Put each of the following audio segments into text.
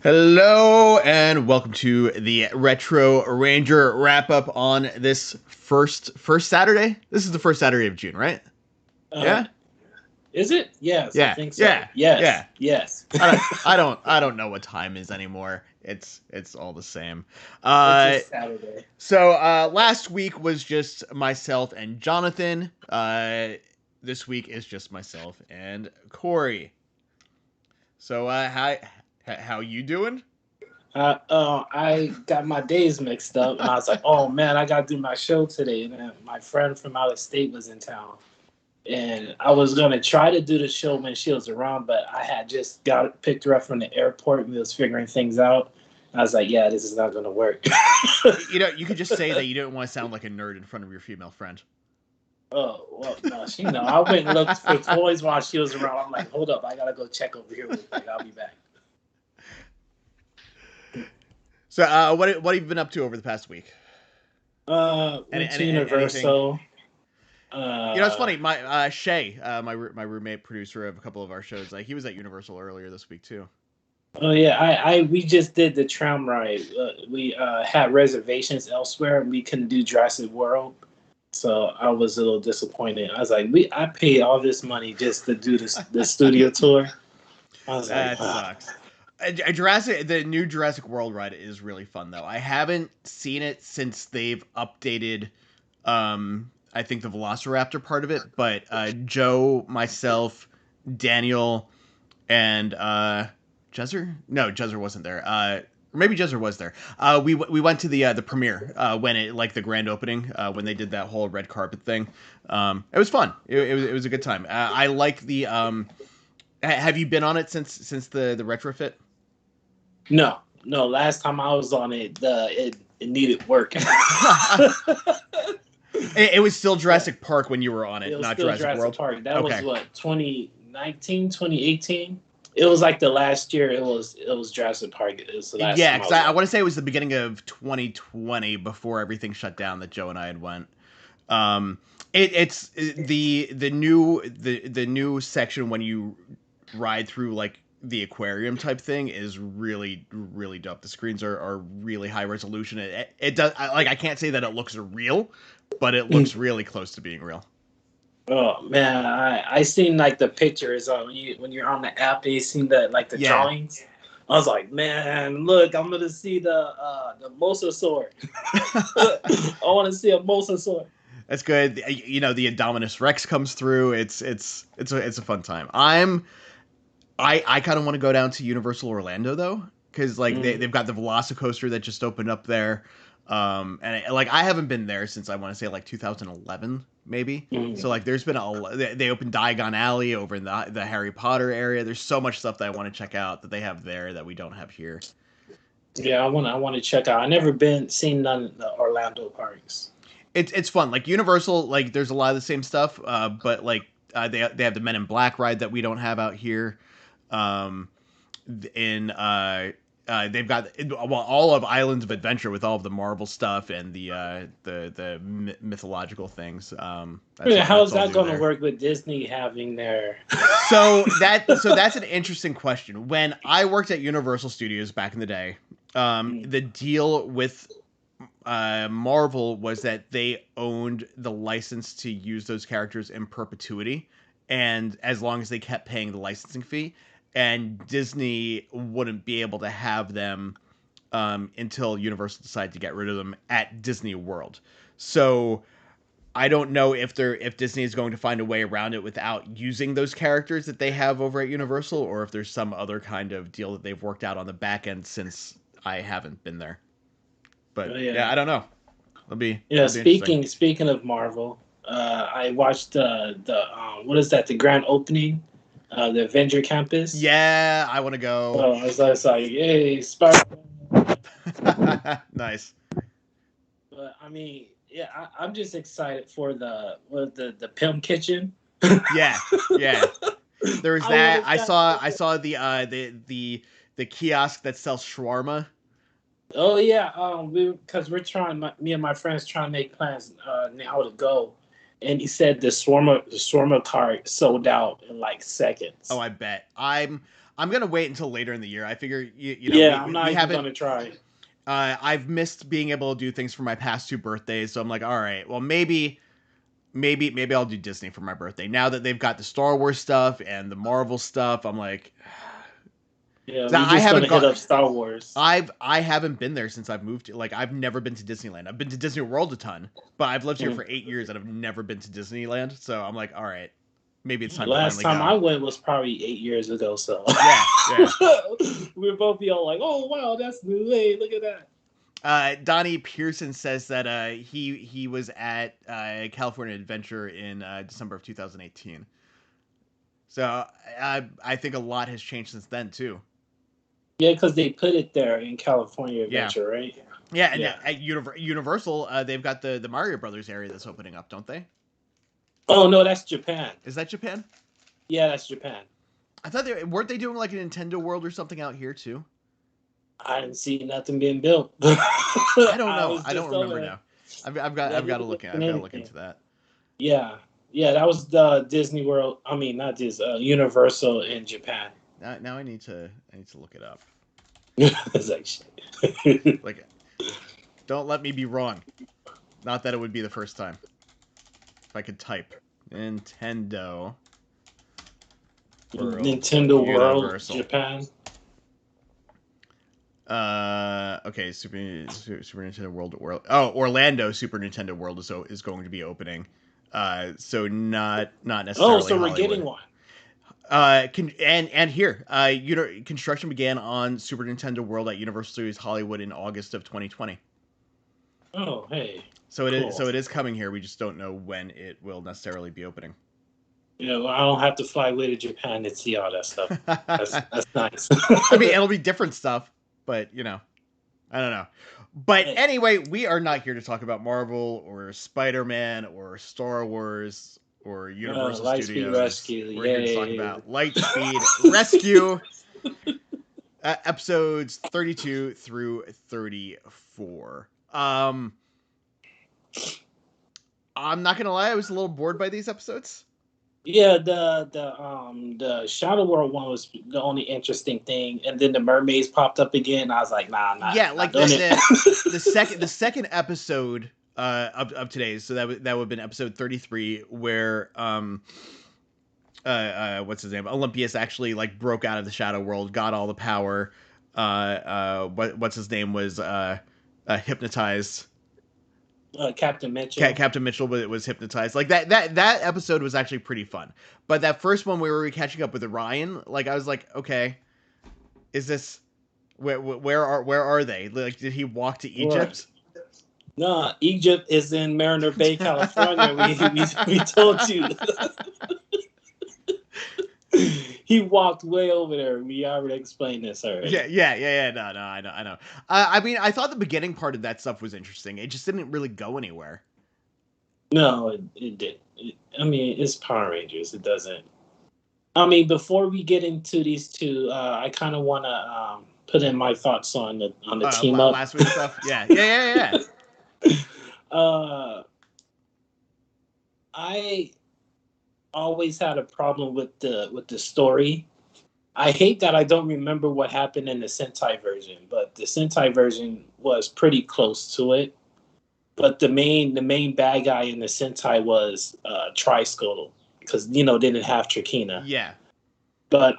Hello and welcome to the Retro Ranger wrap up on this first Saturday. This is the first Saturday of June, right? Uh, Yeah, is it? Yes, I yeah, think so. yeah, Yes, yeah. yes. I don't know what time is anymore. It's all the same. It's Uh, just Saturday. so last week was just myself and Jonathan. This week is just myself and Corey. So how you doing? I got my days mixed up, and I was like, "Oh man, I got to do my show today." And then my friend from out of state was in town, and I was gonna try to do the show when she was around, but I had just got picked her up from the airport, and we was figuring things out. I was like, "Yeah, this is not gonna work." You could just say that you don't want to sound like a nerd in front of your female friend. Oh well, no, she know. I went and looked for toys while she was around. I'm like, "Hold up, I gotta go check over here real quick. I'll be back." So, what have you been up to over the past week? Went to Anything? Universal. It's Uh, funny. My Shay, my roommate producer of a couple of our shows, like he was at Universal earlier this week too. oh yeah, we just did the tram ride. We had reservations elsewhere, and we couldn't do Jurassic World. So I was a little disappointed. I was like, I paid all this money just to do the studio tour. I was like, That wow. sucks. The new Jurassic World ride is really fun though. I haven't seen it since they've updated. I think the Velociraptor part of it, but Joe, myself, Daniel, and Jezzer? No, Jezzer wasn't there. Or maybe Jezzer was there. We went to the premiere when it like the grand opening when they did that whole red carpet thing. It was fun. It was a good time. I like the. Have you been on it since the retrofit? No, no. Last time I was on it, it needed work. It was still Yeah, Jurassic Park when you were on it it, was not still Jurassic Jurassic World. Park. That was Okay. what 2019, 2018. It was like the last year. It was Jurassic Park. It was the last Yeah, time I because was I on. want to say it was the beginning of 2020 before everything shut down that Joe and I had went. Um, it's the new section when you ride through like the aquarium type thing is really dope. The screens are really high resolution. It does I can't say that it looks real, but it looks really close to being real. Oh man, I seen like the pictures when you're on the app and you seen the Yeah, drawings. I was like, man, look, I'm gonna see the mosasaur. I want to see a mosasaur. that's good. The Indominus Rex comes through. It's a fun time. I kind of want to go down to Universal Orlando though, because like Mm. they've got the Velocicoaster that just opened up there, like I haven't been there since I want to say like 2011 maybe. Mm. So like there's been they opened Diagon Alley over in the Harry Potter area. There's so much stuff that I want to check out that they have there that we don't have here. Yeah, I want to check out. I never been seen none of the Orlando parks. It's fun. Like Universal, like there's a lot of the same stuff, but like they have the Men in Black ride that we don't have out here. Um, in they've got all of Islands of Adventure with all of the Marvel stuff and the mythological things. Yeah, That's how's all that new going to there. work with Disney having their? So that's an interesting question. When I worked at Universal Studios back in the day, Mm. the deal with Marvel was that they owned the license to use those characters in perpetuity, and as long as they kept paying the licensing fee, and Disney wouldn't be able to have them until Universal decided to get rid of them at Disney World. So I don't know if Disney is going to find a way around it without using those characters that they have over at Universal, or if there's some other kind of deal that they've worked out on the back end since I haven't been there. But Oh, yeah, yeah. I don't know. Yeah, It'll be interesting. speaking of Marvel, I watched the what is that? The grand opening, the Avenger Campus. Yeah, I want to go. So I was like, hey, Spider. Nice. But I mean, yeah, I'm just excited for the Pimp Kitchen. Yeah, yeah. There's I that. want I that. saw I saw the kiosk that sells shawarma. Oh yeah, because me and my friends trying to make plans now to go, and he said the Swarma card sold out in like Oh, seconds. I bet. I'm gonna wait until later in the year. I figure Yeah, I'm we not even haven't. gonna try. I've missed being able to do things for my past 2 birthdays, so I'm like, all right, well maybe I'll do Disney for my birthday. Now that they've got the Star Wars stuff and the Marvel stuff, I'm like, Yeah, 'cause we I just haven't gonna hit gone. up Star Wars. I haven't been there since I've moved. Like I've never been to Disneyland. I've been to Disney World a ton, but I've lived here Mm. for 8 years and I've never been to Disneyland. So I'm like, all right, maybe it's time to Last finally time go. I went was probably 8 years ago. So Yeah. we'll both be all like, "Oh wow, that's new! Hey, look at that." Donnie Pearson says that he was at California Adventure in December of 2018. So I think a lot has changed since then too. Yeah, because they put it there in California Yeah, Adventure, right? yeah, and Yeah. at Universal, they've got the Mario Brothers area that's opening up, don't they? Oh no, that's Japan. Is that Japan? Yeah, that's Japan. I thought weren't they doing like a Nintendo World or something out here too. I didn't see nothing being built. I don't know. was I don't just over remember there. now. I've got to look. I've got to look into that. Yeah, yeah, that was the Disney World. I mean, not Disney, Universal in Japan. Now I need to look it up. It's like shit. Like, don't let me be wrong. Not that it would be the first time. If I could type Nintendo World Nintendo World Universal. Japan. Okay, Super Nintendo World. Oh, Orlando Super Nintendo World is going to be opening. So not necessarily. Oh, so we're Hollywood. getting one. And here, construction began on Super Nintendo World at Universal Studios Hollywood in August of 2020. Oh, hey. So it is coming here. We just don't know when it will necessarily be opening. Yeah, well, I don't have to fly away to Japan to see all that stuff. That's nice. I mean, it'll be different stuff, but I don't know. But anyway, we are not here to talk about Marvel or Spider-Man or Star Wars or Universal Studios. Lightspeed Rescue. We're here to talk about Lightspeed Rescue, episodes 32 through 34. I'm not gonna lie, I was a little bored by these episodes. Yeah, the Shadow World one was the only interesting thing, and then the mermaids popped up again. I was like, nah, not. Yeah, like the second episode of today's, so that would have been episode 33, where what's his name? Olympius actually like broke out of the Shadow World, got all the power. What's his name was hypnotized. Captain Mitchell. Captain Mitchell was hypnotized. Like that episode was actually pretty fun. But that first one, we were catching up with Orion. Like I was like, okay, is this where are they? Like, did he walk to Egypt? No, Egypt is in Mariner Bay, California. we told you. He walked way over there. We already explained this already. Yeah. No, I know. I mean, I thought the beginning part of that stuff was interesting. It just didn't really go anywhere. No, it did. I mean, it's Power Rangers. It doesn't. I mean, before we get into these two, I kind of want to put in my thoughts on the team up last week's stuff. Yeah. I always had a problem with the story. I hate that I don't remember what happened in the Sentai version, but the Sentai version was pretty close to it. But the main bad guy in the Sentai was Tri-Skull, because they didn't have Trakina. Yeah. But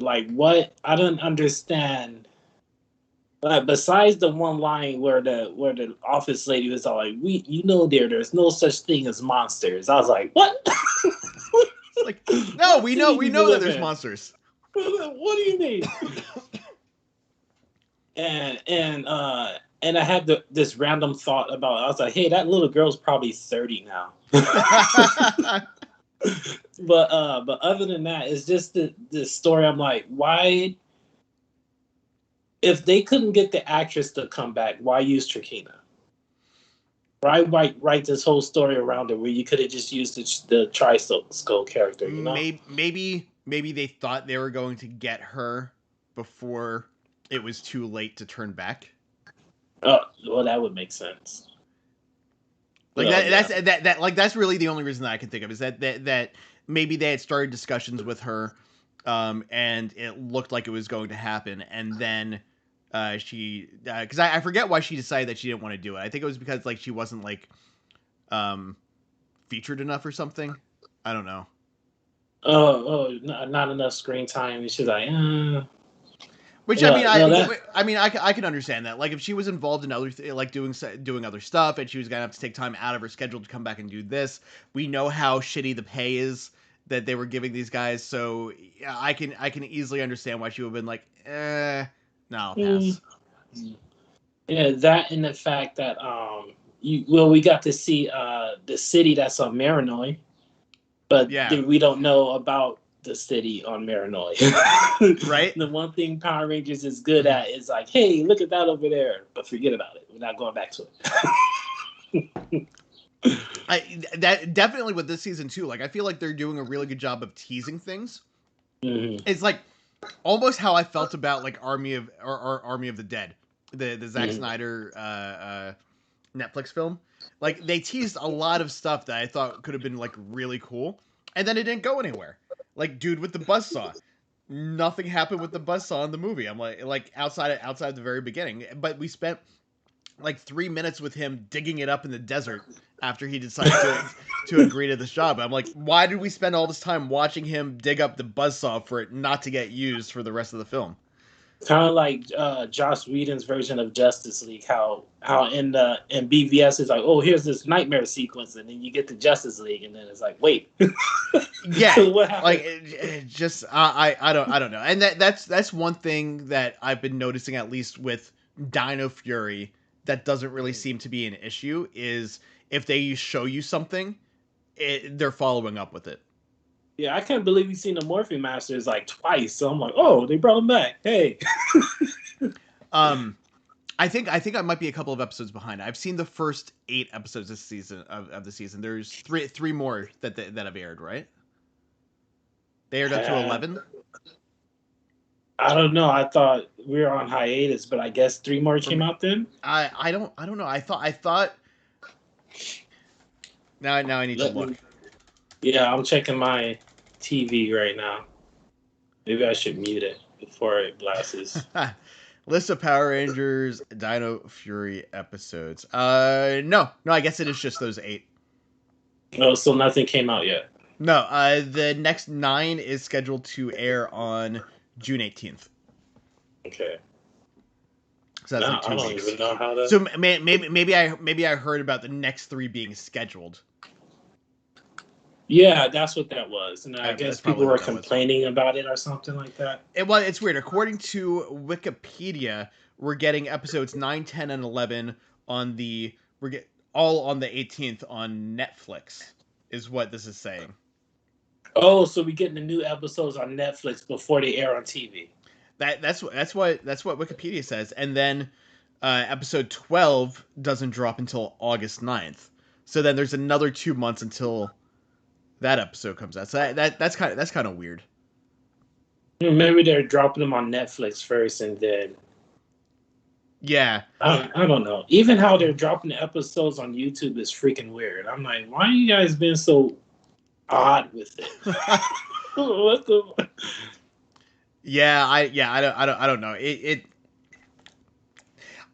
like what I don't understand. Besides the one line where the office lady was all like, there's no such thing as monsters. I was like, what? Like, no, we know that there's monsters. What do you mean? and I had this random thought about. I was like, hey, that little girl's probably 30 now. But other than that, it's just the story. I'm like, why? If they couldn't get the actress to come back, why use Trakina? Why write this whole story around it where you could have just used the Tri-Skull character? Maybe they thought they were going to get her before it was too late to turn back. Oh, well, that would make sense. Like that's really the only reason that I can think of is that maybe they had started discussions with her and it looked like it was going to happen, and then she because I forget why she decided that she didn't want to do it. I think it was because like she wasn't like um featured enough or something. I don't know. Not enough screen time. And she's like, Which I mean, yeah, no, that. I can understand that. Like if she was involved in other like doing other stuff, and she was gonna have to take time out of her schedule to come back and do this. We know how shitty the pay is that they were giving these guys, so yeah, I can easily understand why she would have been like, no, I'll Mm, pass. yeah, that and the fact that we got to see the city that's on Marinoy, but Yeah, we don't know about the city on Marinoy. right. The one thing Power Rangers is good at is like, hey, look at that over there, but forget about it. We're not going back to it. That definitely with this season too. Like I feel like they're doing a really good job of teasing things. Mm-hmm. It's like almost how I felt about like Army of or Army of the Dead, the Zack Mm-hmm. Snyder Netflix film. Like they teased a lot of stuff that I thought could have been like really cool, and then it didn't go anywhere. Like dude with the buzzsaw, nothing happened with the buzzsaw in the movie. I'm like outside the very beginning, but we spent like 3 minutes with him digging it up in the desert after he decided to agree to this job. I'm like, why did we spend all this time watching him dig up the buzzsaw for it not to get used for the rest of the film? Kind of like Joss Whedon's version of Justice League. How in BVS is like, oh, here's this nightmare sequence, and then you get to Justice League, and then it's like, wait, Yeah, what happened? like it just I don't know, and that's one thing that I've been noticing at least with Dino Fury that doesn't really seem to be an issue is if they show you something, they're following up with it. Yeah, I can't believe we've seen the Morphin Masters like twice. So I'm like, oh, they brought him back. Hey. Um, I think I might be a couple of episodes behind. I've seen the first 8 episodes this season of the season. There's three more that have aired, right? They aired up to 11. I don't know. I thought we were on hiatus, but I guess 3 more Or came out then. I don't know. I thought now I need to Let look. me. Yeah, I'm checking my TV right now. Maybe I should mute it before it blasts. List of Power Rangers Dino Fury episodes. No, I guess it is just those 8. Oh, so nothing came out yet. No, the next 9 is scheduled to air on June 18th. Okay. So that's No, like I 2 don't weeks. even know how to. So maybe I heard about the next 3 being scheduled. Yeah, that's what that was, and I guess That's people probably were what that was. complaining about it or something like that. It's weird. According to Wikipedia, we're getting episodes 9, 10, and 11 on the all on the 18th on Netflix. Is what this is saying. Oh, so we getting the new episodes on Netflix before they air on TV. That's what Wikipedia says, and then episode 12 doesn't drop until August 9th. So then there's another 2 months until that episode comes out. So that's kind of weird. Maybe they're dropping them on Netflix first, and then Yeah. I don't know. Even how they're dropping the episodes on YouTube is freaking weird. I'm like, why are you guys being so odd with it? What the? I don't know.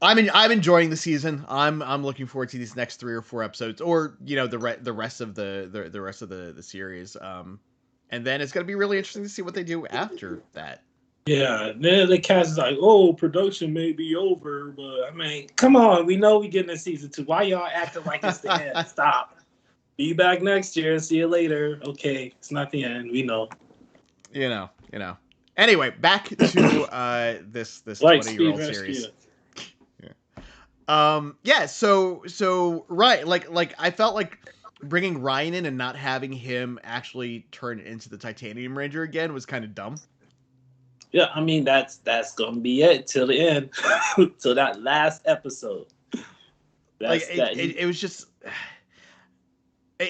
I'm enjoying the season. I'm looking forward to these next 3 or 4 episodes, or the rest of the rest of the series. And then it's gonna be really interesting to see what they do after that. Yeah, then the cast is like, oh, production may be over, but I mean, come on, we know we getting a season 2. Why y'all acting like it's the end? Stop. Be back next year. See you later. Okay, it's not the end. We know. You know. Anyway, back to this 20-year-old Lightspeed series. Rescue. Yeah, so right, like I felt like bringing Ryan in and not having him actually turn into the Titanium Ranger again was kind of dumb. Yeah, I mean that's gonna be it till the end, till that last episode. Like it was just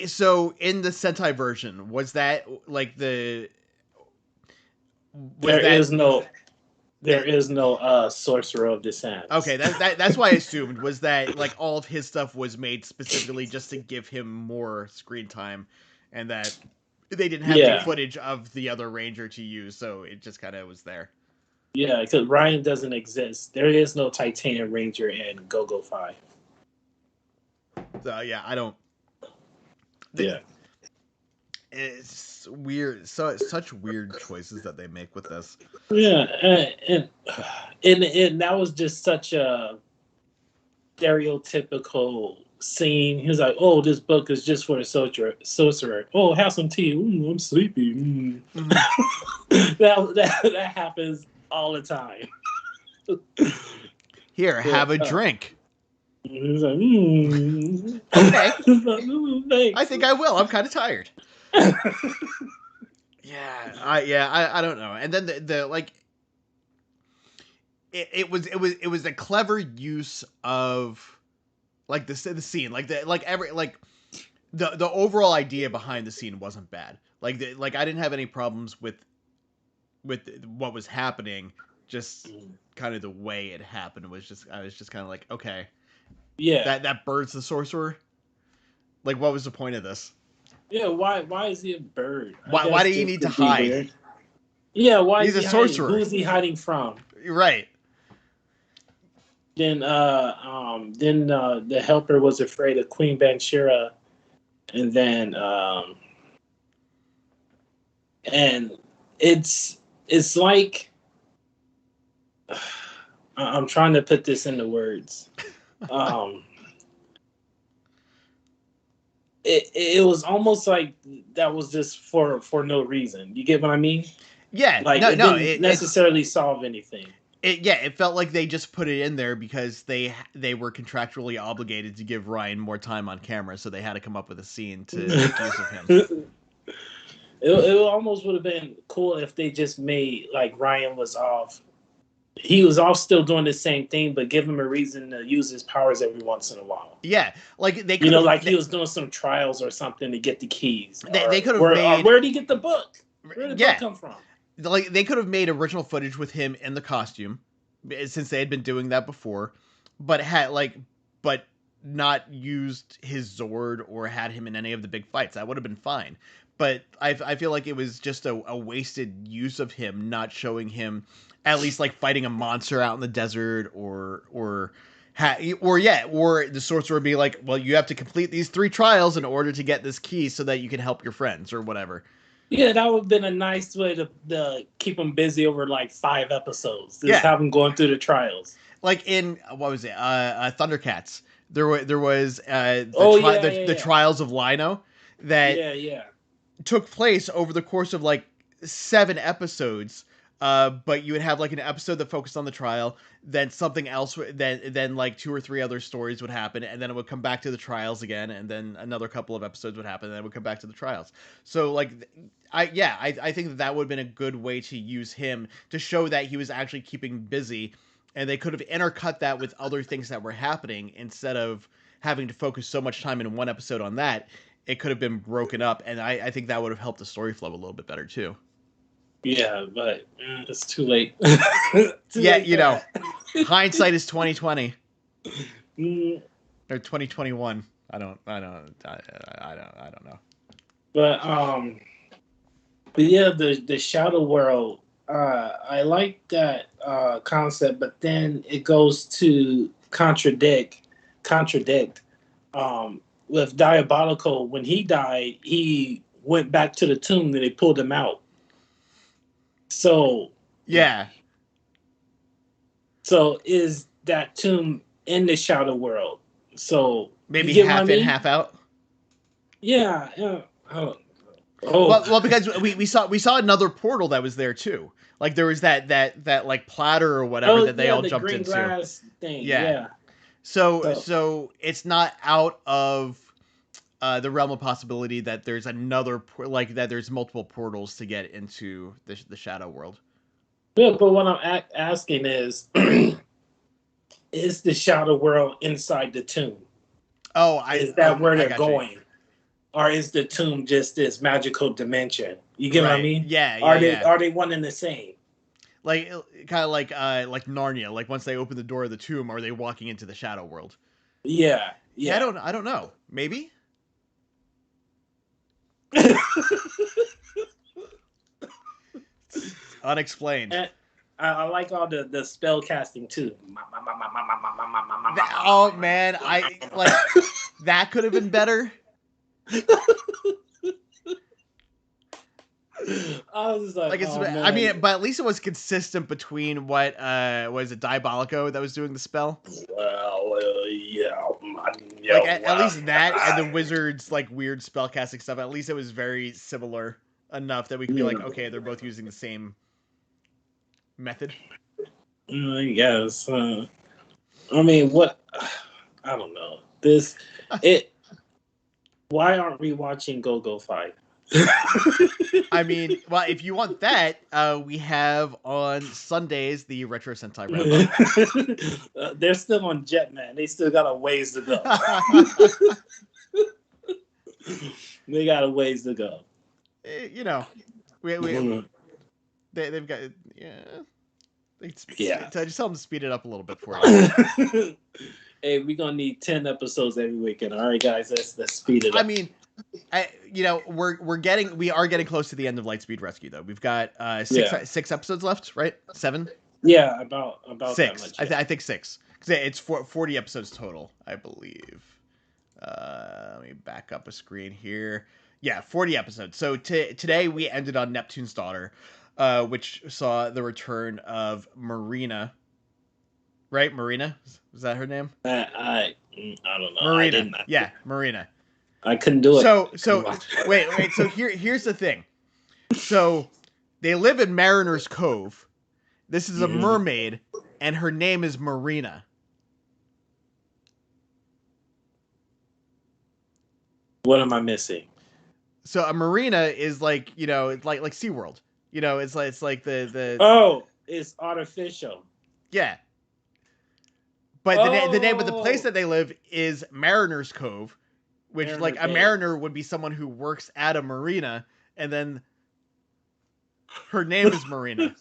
so in the Sentai version was that like the was there that is no Sorcerer of the Sands. okay, that's why I assumed was that like all of his stuff was made specifically just to give him more screen time, and that they didn't have any Yeah, footage of the other ranger to use, so it just kind of was there. yeah, because Ryan doesn't exist. There is no Titanium Ranger in Go-Go 5. So yeah, I don't. Yeah. It's weird. So such weird choices that they make with this. Yeah, and that was just such a stereotypical scene. He was like, "Oh, this book is just for the sorcerer. Oh, have some tea. I'm sleepy." That happens all the time. Here, have a But, drink. he's like, Okay, Thanks. I think I will. I'm kind of tired. I don't know. And then the like it was a clever use of like the scene, like the overall idea behind the scene wasn't bad. Like I didn't have any problems with what was happening. Just kind of the way it happened was just I was just kind of like, okay, Yeah, that bird's the sorcerer. Like, what was the point of this? yeah. Why is he a bird? I Why guess do you this need to could be hide? weird. Yeah, why He's is a he hiding? Who sorcerer. is he hiding from? Right. Then the helper was afraid of Queen Bansheera, and then and it's like I'm trying to put this into words. Um, it was almost like that was just for no reason. You get what I mean? Yeah. Like No. it No. didn't necessarily solve anything. It felt like they just put it in there because they were contractually obligated to give Ryan more time on camera, so they had to come up with a scene to make use of him. It almost would have been cool if they just made like Ryan was off. He was off still doing the same thing, but give him a reason to use his powers every once in a while. Yeah, like they You could know, have like he was doing some trials or something to get the keys. they could have Or made where did he get the book? Where did the book yeah, come from? like they could have made original footage with him in the costume, since they had been doing that before, but but not used his Zord or had him in any of the big fights. That would have been fine. But I feel like it was just a wasted use of him, not showing him at least like fighting a monster out in the desert or the sorcerer would be like, well, you have to complete these 3 trials in order to get this key so that you can help your friends or whatever. Yeah, that would have been a nice way to keep him busy over like 5 episodes. Just Yeah, have him going through the trials. like in what was it? Thundercats. There was Oh yeah, the yeah, trials of Lino that yeah, yeah. took place over the course of like 7 episodes. But you would have like an episode that focused on the trial, then something else, then like 2 or 3 other stories would happen, and then it would come back to the trials again, and then another couple of episodes would happen, and then it would come back to the trials. So like, I think that would have been a good way to use him to show that he was actually keeping busy, and they could have intercut that with other things that were happening instead of having to focus so much time in one episode on that. It could have been broken up, and I think that would have helped the story flow a little bit better too. Yeah, but it's too late. Yeah, you know, hindsight is 2020 Mm, or 2021. I don't know. but yeah, the shadow world. I like that concept, but then it goes to contradict. With Diabolico, when he died, he went back to the tomb and they pulled him out. So Yeah, is that tomb in the shadow world? So you maybe get what I half in, mean? half out. Yeah. Yeah. Well, because we saw another portal that was there too. Like there was that like platter or whatever that they yeah, all the jumped green into. glass thing. Yeah. Yeah. So So it's not out of the realm of possibility that there's another like that there's multiple portals to get into the shadow world. yeah, but what I'm asking is the shadow world inside the tomb? Oh, Is that where I they're got you. going? Or is the tomb just this magical dimension? You get what I Right. mean? Yeah. Are they one and the same? Like kind of like Narnia. Like once they open the door of the tomb, are they walking into the shadow world? Yeah, Yeah, yeah. I don't know. Maybe. It's unexplained. And I like all the spell casting too. Oh man, I like that could have been better. I was just like, Like it's, oh I man. mean, but at least it was consistent between what was it Diabolico that was doing the spell. Well, yeah, Like at least that and the wizard's like weird spellcasting stuff. At least it was very similar enough that we could be like, okay, they're both using the same method. I guess. I mean, what? I don't know. This it. Why aren't we watching Go Go Fight? I mean, well, if you want that, we have on Sundays the Retro Sentai wrap up. They're still on Jetman. They still got a ways to go. They got a ways to go. You know, they've got yeah. Just tell them to speed it up a little bit for you. Hey, we're gonna need 10 episodes every weekend. All right, guys, let's speed it up. I mean, we are getting close to the end of Lightspeed Rescue though. We've got six episodes left, right? 7. Yeah, about 6. that much. Yeah. I think 6 because it's 40 episodes total, I believe. Let me back up a screen here. Yeah, 40 episodes. So today we ended on Neptune's Daughter, which saw the return of Marina. Right, Marina? Was that her name? I don't know. Marina. Yeah, Marina. I couldn't do it. So wait. So here's the thing. So they live in Mariner's Cove. This is a mermaid, and her name is Marina. What am I missing? So a marina is like, it's like SeaWorld. It's like the Oh, it's artificial. Yeah. But the name of the place that they live is Mariner's Cove, which a mariner would be someone who works at a marina, and then her name is Marina.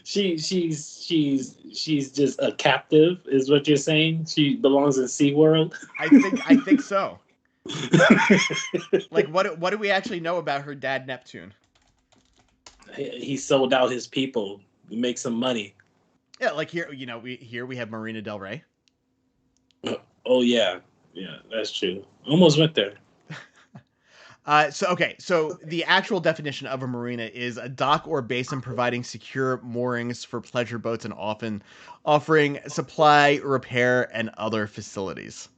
She's just a captive, is what you're saying? She belongs in SeaWorld? I think so. Like what do we actually know about her dad Neptune? He sold out his people to make some money. Yeah, like here we have Marina Del Rey. Oh yeah, that's true. Almost went there. So the actual definition of a marina is a dock or basin providing secure moorings for pleasure boats and often offering supply, repair, and other facilities.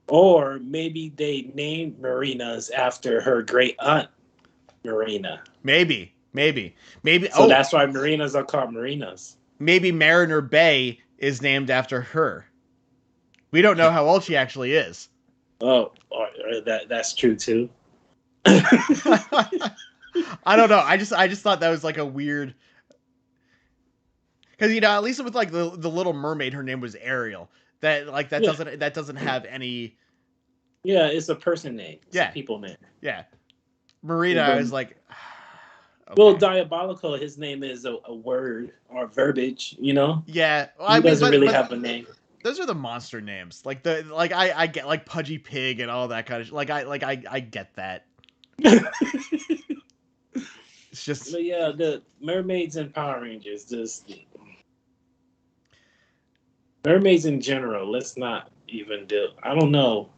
Or maybe they named marinas after her great aunt, Marina. Maybe. So that's why marinas are called marinas. Maybe Mariner Bay is named after her. We don't know how old she actually is. Oh, that's true too. I don't know. I just thought that was like a weird, because at least with like the Little Mermaid, her name was Ariel. That doesn't have any. Yeah, it's a person name. It's a people name. Yeah, Marina. I was like, okay. Well, Diabolico, his name is a word or verbiage. Yeah, he doesn't really have a name. Those are the monster names. I get like Pudgy Pig and all that kind of I get that. It's just. But yeah, the mermaids and Power Rangers, just mermaids in general. Let's not even do. I don't know.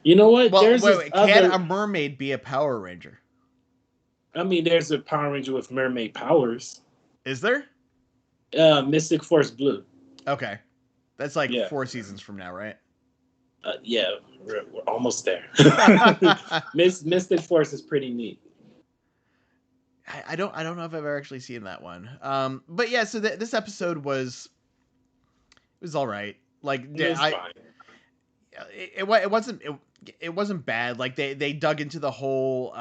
You know what? Well, can a mermaid be a Power Ranger? I mean, there's a Power Ranger with mermaid powers. Is there? Mystic Force Blue. Okay. That's like 4 seasons from now, right? Yeah, we're almost there. Mystic Force is pretty neat. I don't know if I've ever actually seen that one. But yeah, so this episode was all right. Like fine. It wasn't bad. Like they dug into the whole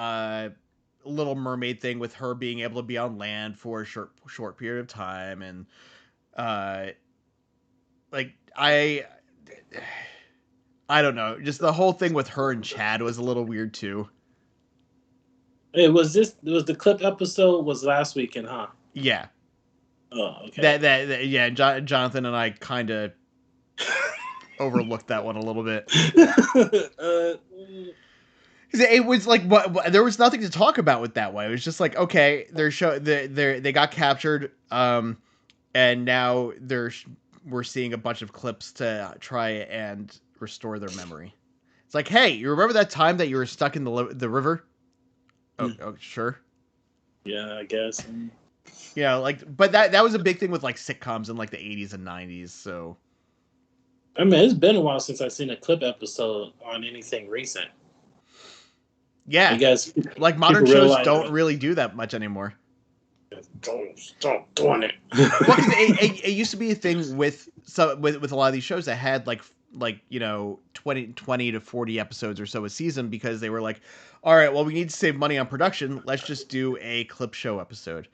Little Mermaid thing with her being able to be on land for a short period of time, and like I don't know. Just the whole thing with her and Chad was a little weird too. It was the clip episode was last weekend, huh? Yeah. Oh, okay. Yeah. Jonathan and I kind of overlooked that one a little bit. It was like there was nothing to talk about with that one. It was just like, okay, they got captured, and now we're seeing a bunch of clips to try and restore their memory. It's like, hey, you remember that time that you were stuck in the river? Oh, sure. Yeah, I guess. Yeah, like, but that was a big thing with like sitcoms in like the 80s and 90s. So I mean, it's been a while since I've seen a clip episode on anything recent. I yeah, guess like modern people shows realize don't really do that much anymore. don't stop doing it. Well, because it used to be a thing with with a lot of these shows that had like 20 to 40 episodes or so a season, because they were like, all right, well, we need to save money on production, let's just do a clip show episode.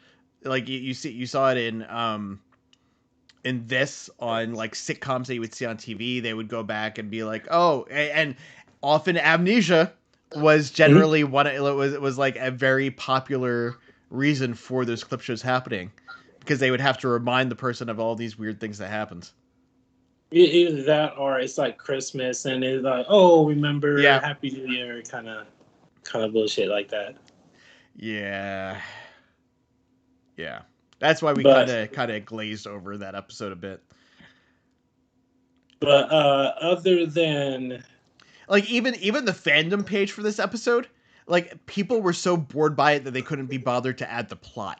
Like you saw it in this on like sitcoms that you would see on TV. They would go back and be like, oh, and often Amnesia was generally one. It was like a very popular reason for those clip shows happening, because they would have to remind the person of all these weird things that happened. Either that or it's like Christmas and it's like, oh, remember Yeah, Happy New Year, kind of bullshit like that. yeah, yeah. That's why we But kind of glazed over that episode a bit. other than Like even the fandom page for this episode, like people were so bored by it that they couldn't be bothered to add the plot.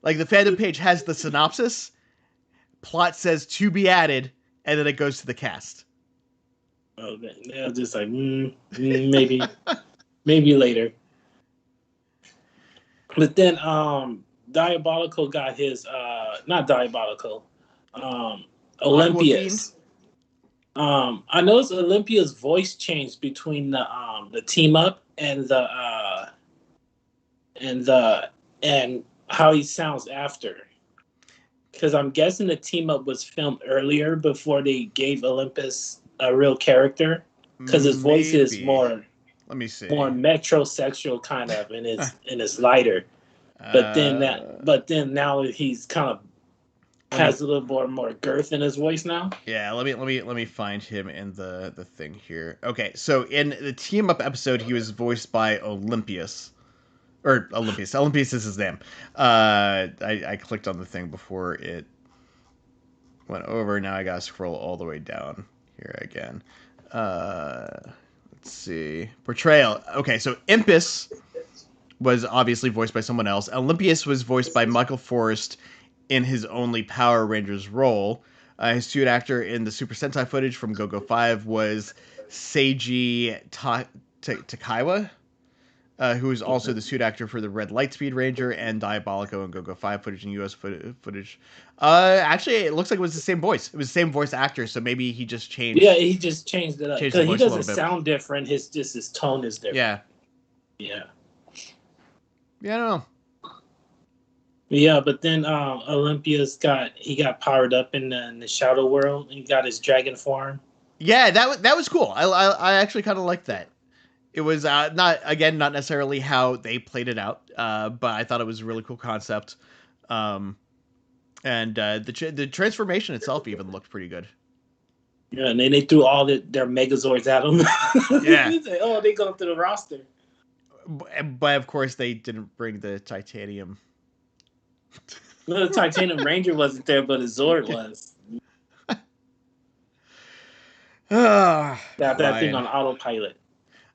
Like the fandom page has the synopsis, plot says to be added, and then it goes to the cast. oh, they're just like maybe later. But then Diabolico got his not Diabolico, Aquafine? Olympius. I noticed Olympia's voice changed between the team up and the and how he sounds after. Because I'm guessing the team up was filmed earlier before they gave Olympus a real character. Because his voice is Maybe. more Let me see. metrosexual kind of, and it's lighter. Uh, But then now he's kind of let me. has a little more girth in his voice now. Yeah, let me find him in the thing here. Okay, so in the team up episode, he was voiced by Olympius. Or Olympius. Olympius is his name. I clicked on the thing before it went over. Now I gotta scroll all the way down here again. Let's see. Portrayal. Okay, so Impus was obviously voiced by someone else. Olympius was voiced by Michael Forrest in his only Power Rangers role. His suit actor in the Super Sentai footage from Go-Go 5 was Seiji Takaiwa, who is also the suit actor for the Red Lightspeed Ranger and Diabolico and Go-Go 5 footage and US footage. Actually, it looks like it was the same voice. It was the same voice actor, so maybe he just Yeah, changed he just changed it up changed the because he voice a doesn't little bit. sound different. His tone is different. Yeah. Yeah. Yeah, I don't know. Yeah, but then Olympius got powered up in the shadow world and he got his dragon form. Yeah, that was cool. I actually kind of liked that. It was not necessarily how they played it out, but I thought it was a really cool concept. Um, and the transformation itself even looked pretty good. Yeah, and then they threw all their Megazords at him. Yeah, Like, oh, they go through the roster. but of course they didn't bring the titanium. No, the Titanium Ranger wasn't there, but his Zord was. That thing Fine. on autopilot.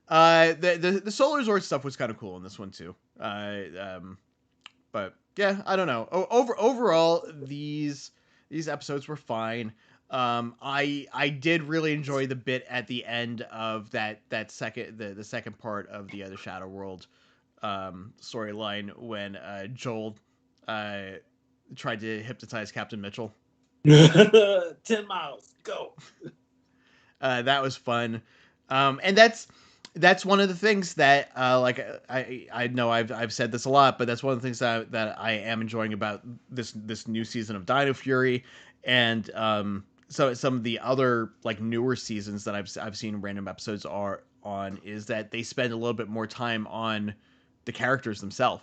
The Solar Zord stuff was kind of cool in this one too. But yeah, I don't know. Overall, these episodes were fine. I did really enjoy the bit at the end of that second the second part of the Shadow World storyline when Joel tried to hypnotize Captain Mitchell. 10 miles, go. That was fun, and that's one of the things that like I know I've said this a lot, but that's one of the things that I am enjoying about this new season of Dino Fury, and so some of the other like newer seasons that I've seen random episodes are on is that they spend a little bit more time on the characters themselves.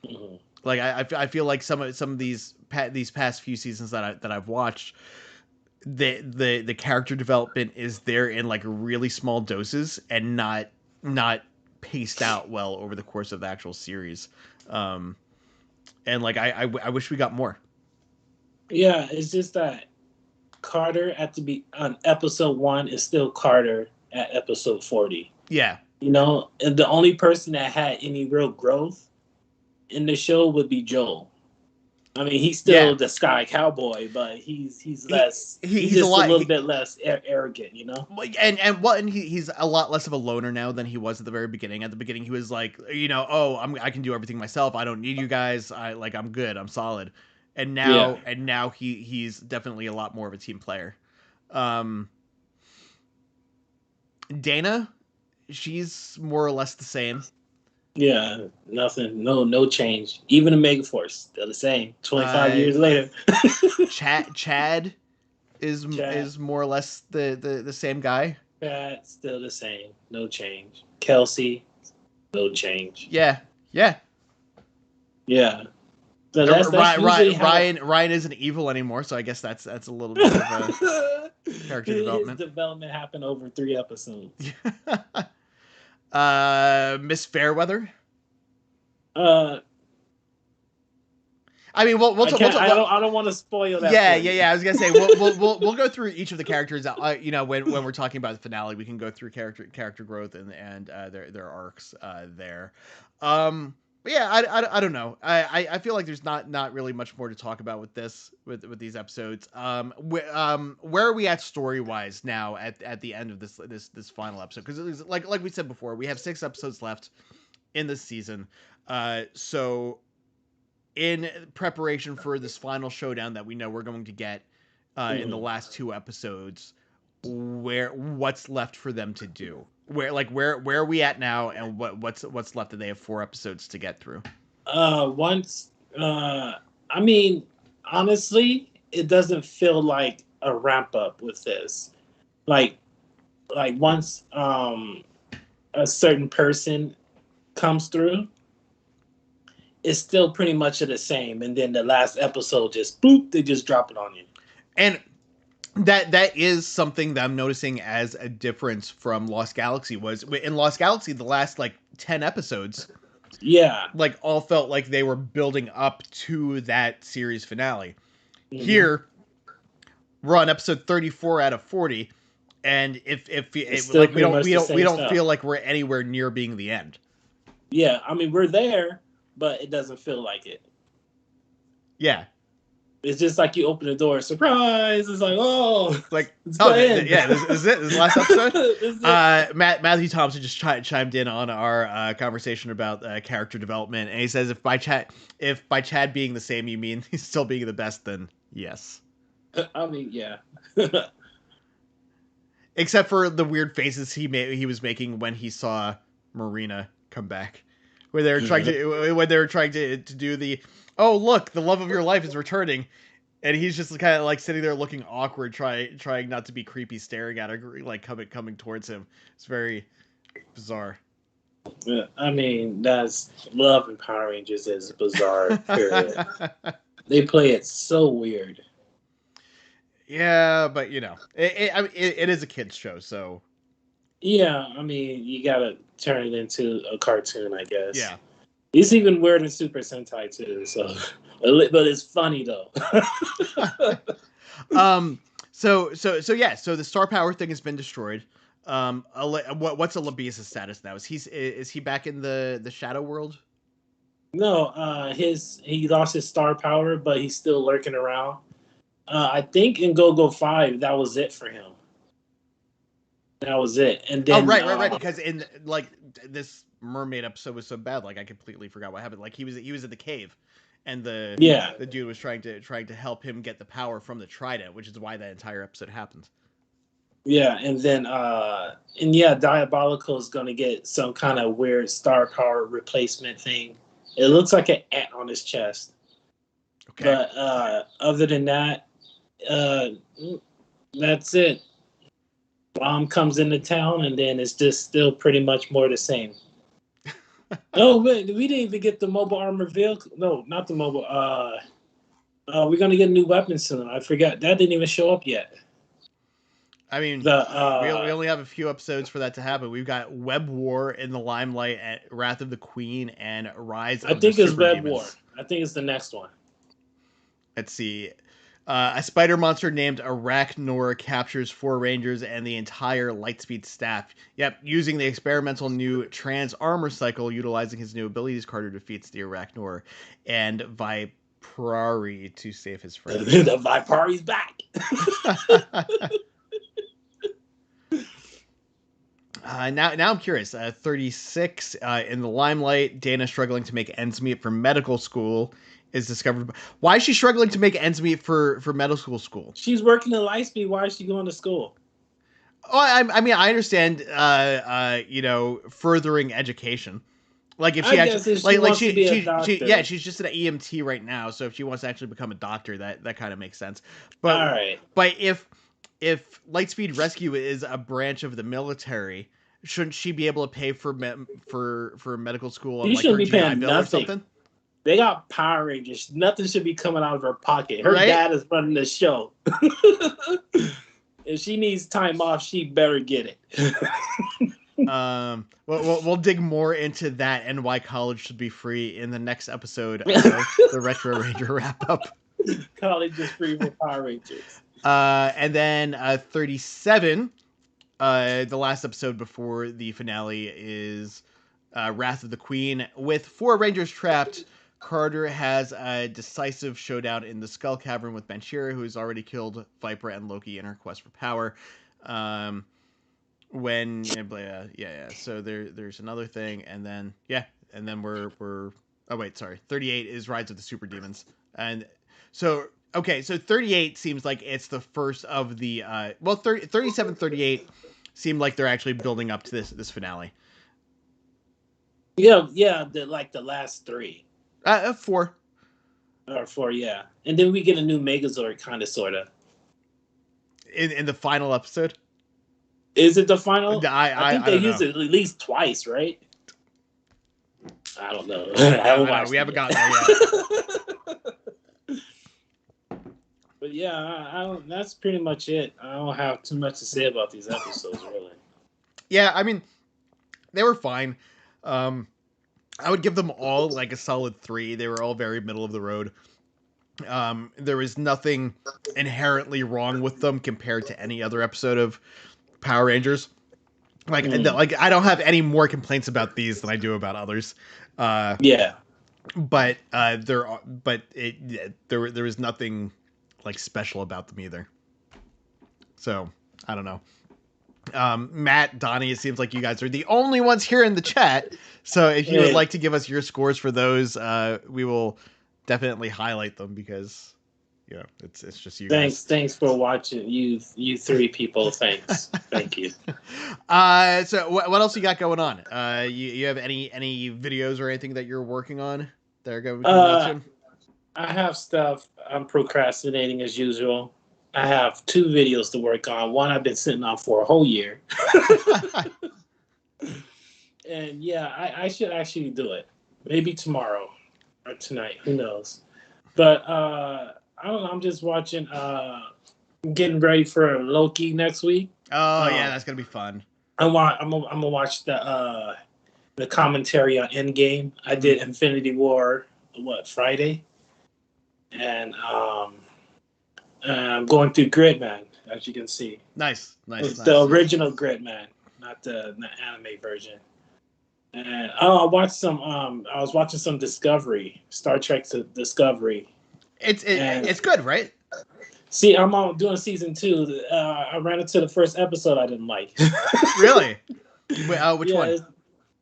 Mhm. Like I feel like some of these past few seasons that I've watched, the character development is there in like really small doses and not paced out well over the course of the actual series. Um, and like I wish we got more. Yeah, it's just that Carter at the be on episode 1 is still Carter at episode 40. Yeah, You know, and the only person that had any real growth in the show would be Joel. I mean, he's yeah. still the Sky Cowboy, but he's less. He's He's a just a lot. little bit less arrogant, you know. And he's a lot less of a loner now than he was at the very beginning. At the beginning, he was like, oh, I can do everything myself. I don't need you guys. I'm good. I'm solid. Yeah, And now he's definitely a lot more of a team player. Um, Dana, she's more or less the same. yeah, nothing, no change. Even the Megaforce still the same. 25 years later. Chad Chad, is more or less the same guy. Chad still the same. No change. Kelsey, no change. Yeah, yeah. Yeah. So that's Ryan isn't evil anymore, so I guess that's a little bit of character development. His development happened over 3 episodes. Miss Fairweather. Uh, I mean, I don't want to spoil that. Yeah. I was gonna say we'll go through each of the characters. When we're talking about the finale, we can go through character growth and their arcs there. But yeah, I don't know. I feel like there's not really much more to talk about with these episodes. Where are we at story wise now at the end of this final episode? Because like we said before, we have 6 episodes left in this season. So in preparation for this final showdown that we know we're going to get in the last 2 episodes, what's left for them to do? Where are we at now, and what's left? Do they have 4 episodes to get through? I mean, honestly, it doesn't feel like a ramp up with this. Like once a certain person comes through, it's still pretty much the same, and then the last episode just boop, they just drop it on you. And that is something that I'm noticing as a difference from Lost Galaxy. Was in Lost Galaxy, the last like 10 episodes, yeah, like all felt like they were building up to that series finale. Mm-hmm. Here, we're on episode 34 out of 40, and if like we don't feel like we're anywhere near being the end. Yeah, I mean we're there, but it doesn't feel like it. Yeah. It's just like you open the door, surprise! It's like, oh, like, it's yeah, this is it. This is the last episode. Matthew Thompson just chimed in on our conversation about character development, and he says, if by Chad being the same you mean he's still being the best, then yes. I mean, yeah. Except for the weird faces he was making when he saw Marina come back, where they were trying to do the, oh look, the love of your life is returning, and he's just kind of like sitting there looking awkward, trying not to be creepy, staring at her, like coming towards him. It's very bizarre. Yeah, I mean, that's love in Power Rangers is bizarre. Period. They play it so weird. Yeah, but it is a kids show, so. Yeah, I mean, you gotta turn it into a cartoon, I guess. Yeah. It's even weird in Super Sentai too. So, but it's funny though. So yeah. So the star power thing has been destroyed. What's Olympius' status now? Is he back in the shadow world? No, he lost his star power, but he's still lurking around. I think in Go-Go 5, that was it for him. That was it. And then right. Because in like this mermaid episode was so bad, like I completely forgot what happened. Like he was at the cave, and the dude was trying to help him get the power from the trident, which is why that entire episode happens. Yeah, and then Diabolico is gonna get some kind of weird star power replacement thing. It looks like an ant on his chest. Okay. But other than that, that's it. Bomb comes into town, and then it's just still pretty much more the same. Oh, wait, we didn't even get the mobile armor vehicle. No, not the mobile. We're gonna get a new weapon soon. I forgot that didn't even show up yet. I mean, The we only have a few episodes for that to happen. We've got Web War in the Limelight, at Wrath of the Queen, and Rise I of the think it's Super Web War. Demons. I think it's the next one. Let's see. A spider monster named Arachnor captures 4 Rangers and the entire Lightspeed staff. Yep, using the experimental new Trans Armor Cycle, utilizing his new abilities, Carter defeats the Arachnor and Viprari to save his friend. The Viprari's back. Now I'm curious. 36 in the Limelight. Dana struggling to make ends meet for medical school is discovered. Why is she struggling to make ends meet for medical school? She's working in Lightspeed. Why is she going to school? Oh, I mean, I understand. Furthering education. Like if she actually, she's just an EMT right now. So if she wants to actually become a doctor, that kind of makes sense. But all right. But if Lightspeed Rescue is a branch of the military, shouldn't she be able to pay for medical school? You shouldn't be paying nothing. Or something? They got Power Rangers. Nothing should be coming out of her pocket. Her dad is running the show. If she needs time off, she better get it. We'll dig more into that and why college should be free in the next episode of the Retro Ranger wrap up. College is free for Power Rangers. And then 37, the last episode before the finale is Wrath of the Queen. With 4 Rangers trapped, Carter has a decisive showdown in the Skull Cavern with Bansheera, who's already killed Viper and Loki in her quest for power. So there's another thing, and then we're 38 is Rise of the Super Demons, and so 38 seems like it's the first of the 37, 38 seemed like they're actually building up to this finale. Yeah, the last 3. 4. Or 4, yeah. And then we get a new Megazord, kind of, sort of. In the final episode? Is it the final? I think they use it at least twice, right? I don't know. We haven't gotten there yet. But yeah, I don't. That's pretty much it. I don't have too much to say about these episodes, really. Yeah, I mean, they were fine. I would give them all like a solid 3. They were all very middle of the road. There was nothing inherently wrong with them compared to any other episode of Power Rangers. Like I don't have any more complaints about these than I do about others. Yeah. But there was nothing like special about them either. So I don't know. Matt, Donnie, it seems like you guys are the only ones here in the chat. So if you would like to give us your scores for those, we will definitely highlight them because, it's just you guys. Thanks for watching, you 3 people. Thanks. Thank you. So what else you got going on? You have any videos or anything that you're working on that are going to be mentioned? I have stuff. I'm procrastinating as usual. I have 2 videos to work on. One I've been sitting on for a whole year. And yeah, I should actually do it. Maybe tomorrow or tonight. Who knows? But I don't know. I'm just watching. Getting ready for Loki next week. Oh yeah, that's gonna be fun. I'm gonna watch the commentary on Endgame. I did Infinity War Friday, and I'm going through Gridman, as you can see. Nice. The original Gridman, not the anime version. And I watched some. I was watching some Discovery, Star Trek Discovery. It's good, right? See, I'm doing season 2. I ran into the first episode I didn't like. Really? Which one?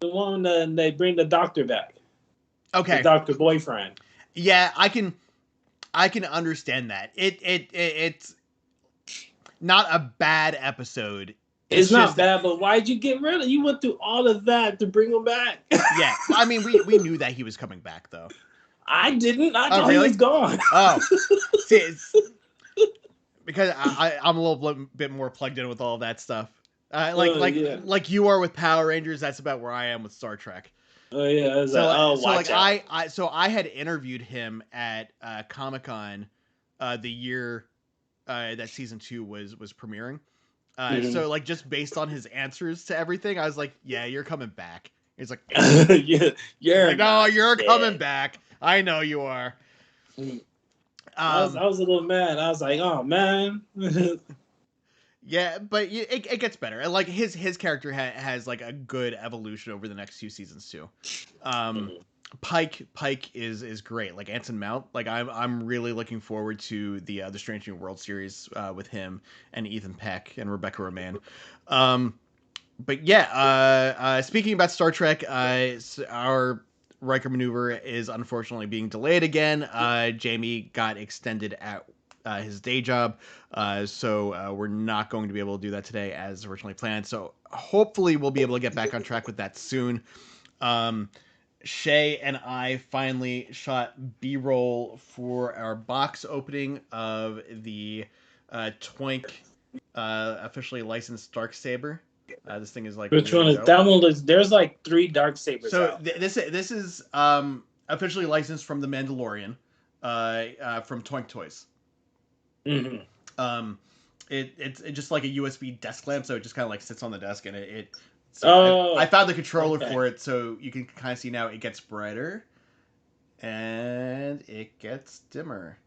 The one they bring the doctor back. Okay. The doctor boyfriend. Yeah, I can understand that. It's not a bad episode. It's not bad, but why'd you get rid of? You went through all of that to bring him back. Yeah, I mean, we knew that he was coming back, though. I didn't. I thought he was gone. Oh, see, because I'm a little bit more plugged in with all that stuff. Like you are with Power Rangers. That's about where I am with Star Trek. Oh yeah. I had interviewed him at Comic-Con the year that season 2 was premiering. So like just based on his answers to everything, I was like, yeah, you're coming back. He's like, yeah, he's you're like, no, not you're coming dead. back. I know you are. I was a little mad. I was like, oh man. Yeah, but it gets better. And like his character has like a good evolution over the next few seasons too. Pike is great. Like Anson Mount, like I'm really looking forward to the Strange New World series with him and Ethan Peck and Rebecca Romaine. But yeah, speaking about Star Trek, our Riker maneuver is unfortunately being delayed again. Jamie got extended at his day job, so we're not going to be able to do that today as originally planned. So hopefully we'll be able to get back on track with that soon. Shay and I finally shot B-roll for our box opening of the Toink officially licensed Darksaber. This thing is like Which really one is dope. that one? There's like 3 dark sabers So out. this is officially licensed from the Mandalorian, from Toink Toys. Mm-hmm. It's just like a USB desk lamp, so it just kind of like sits on the desk, and I Oh, found the controller okay. for it, so you can kind of see now it gets brighter and it gets dimmer.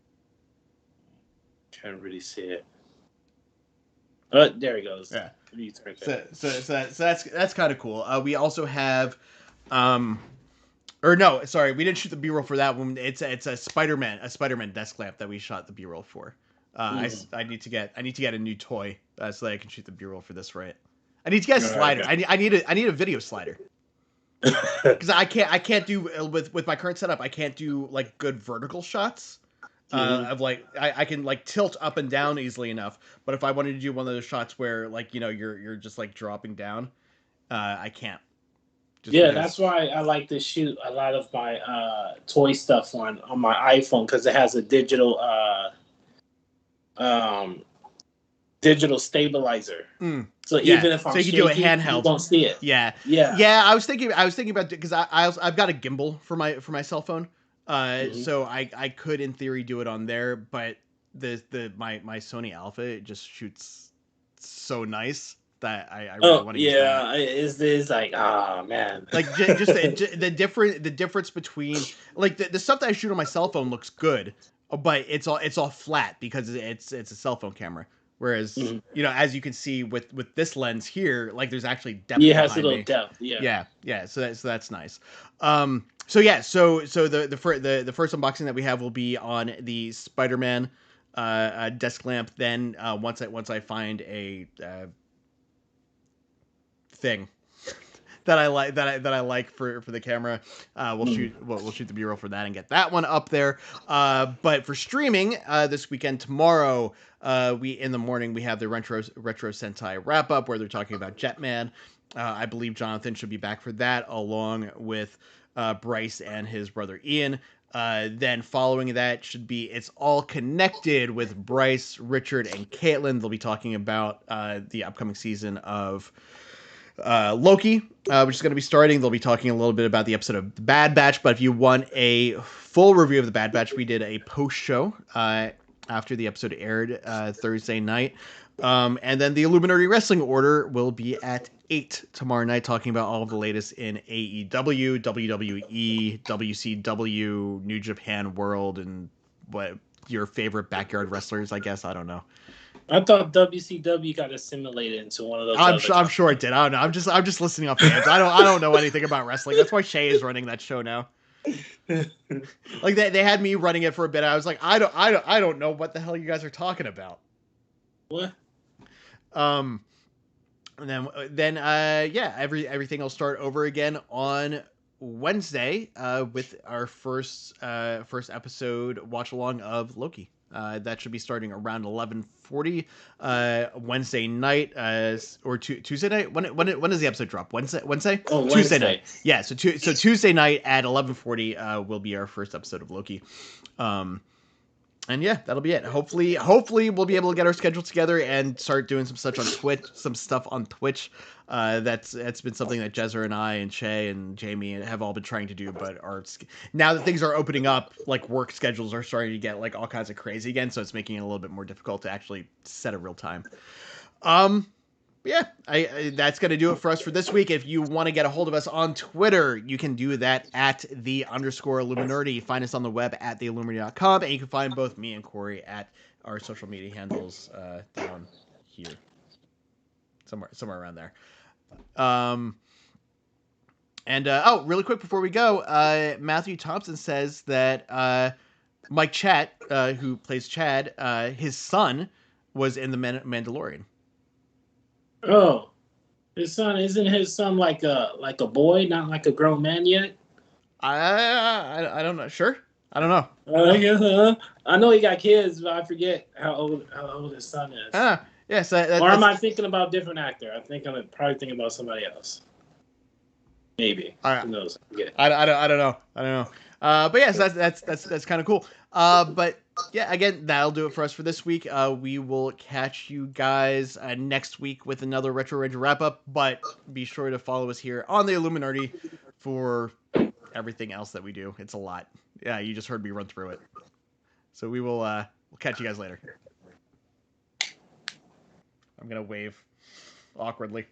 Can't really see it. Oh, there he goes. Yeah. Right So that's kind of cool. We also have, or no, sorry, we didn't shoot the B-roll for that one. It's a Spider-Man desk lamp that we shot the B-roll for. I need to get a new toy so that I can shoot the B-roll for this. Right. I need to get a slider. I need a video slider. Because I can't do with my current setup. I can't do like good vertical shots. Of like I can like tilt up and down easily enough, but if I wanted to do one of those shots where like you're just like dropping down, I can't. Just Yeah, because. that's why I like to shoot a lot of my toy stuff on my iPhone because it has a um, digital stabilizer. So Yeah, even if so I'm you can do a shaky, you handheld. won't see it. Yeah, Yeah. yeah. I was thinking about because I've got a gimbal for my cell phone, so I could in theory do it on there, but my Sony Alpha, it just shoots so nice that I really Oh want to use that. yeah, it's like man. Like just the difference between like the stuff that I shoot on my cell phone looks good, but it's all flat because it's a cell phone camera. Whereas as you can see with this lens here, like there's actually depth Yeah, it has a behind little me. depth. Yeah. Yeah. So that's nice. So yeah. So the first unboxing that we have will be on the Spider-Man desk lamp. Then once I find a thing that I like for the camera. We'll shoot the B-roll for that and get that one up there. But for streaming this weekend tomorrow, we in the morning we have the retro Sentai wrap up where they're talking about Jetman. I believe Jonathan should be back for that along with Bryce and his brother Ian. Then following that should be It's All Connected with Bryce, Richard, and Caitlin. They'll be talking about the upcoming season of Loki, which is going to be starting. They'll be talking a little bit about the episode of The Bad Batch, but if you want a full review of The Bad Batch, we did a post show after the episode aired Thursday night. And then the Illuminati Wrestling Order will be at 8 tomorrow night, talking about all of the latest in AEW, WWE, WCW, New Japan World, and what your favorite backyard wrestlers, I guess. I don't know. I thought WCW got assimilated into one of those. I'm sure it did. I don't know. I'm just listening off fans. I don't know anything about wrestling. That's why Shay is running that show now. Like they had me running it for a bit. I was like, I don't know what the hell you guys are talking about. What? And then yeah, everything will start over again on Wednesday with our first episode watch along of Loki. That should be starting around 11:40 Wednesday night or Tuesday night. When does the episode drop? Wednesday. Oh, Tuesday Wednesday night. Yeah. So Tuesday night at 11:40 will be our first episode of Loki. And yeah, that'll be it. Hopefully we'll be able to get our schedule together and start doing some stuff on Twitch. That's been something that Jezzer and I and Shay and Jamie have all been trying to do, but now that things are opening up, like work schedules are starting to get like all kinds of crazy again, so it's making it a little bit more difficult to actually set a real time. Yeah, that's going to do it for us for this week. If you want to get a hold of us on Twitter, you can do that at _Illuminati. Find us on the web at theilluminati.com, and you can find both me and Corey at our social media handles down here, somewhere around there. Really quick before we go, Matthew Thompson says that Mike Chat, who plays Chad, his son was in the Mandalorian. Oh, isn't his son like a boy, not like a grown man yet? I don't know. Sure, I don't know. I know he got kids, but I forget how old his son is. Yes. Or am I thinking about a different actor? I'm probably thinking about somebody else. Maybe. Who knows? I don't know. But yes, that's kind of cool. But yeah, again, that'll do it for us for this week. We will catch you guys next week with another Retro Ranger wrap up. But be sure to follow us here on the Illuminati for everything else that we do. It's a lot. Yeah, you just heard me run through it. So we'll catch you guys later. I'm gonna wave awkwardly.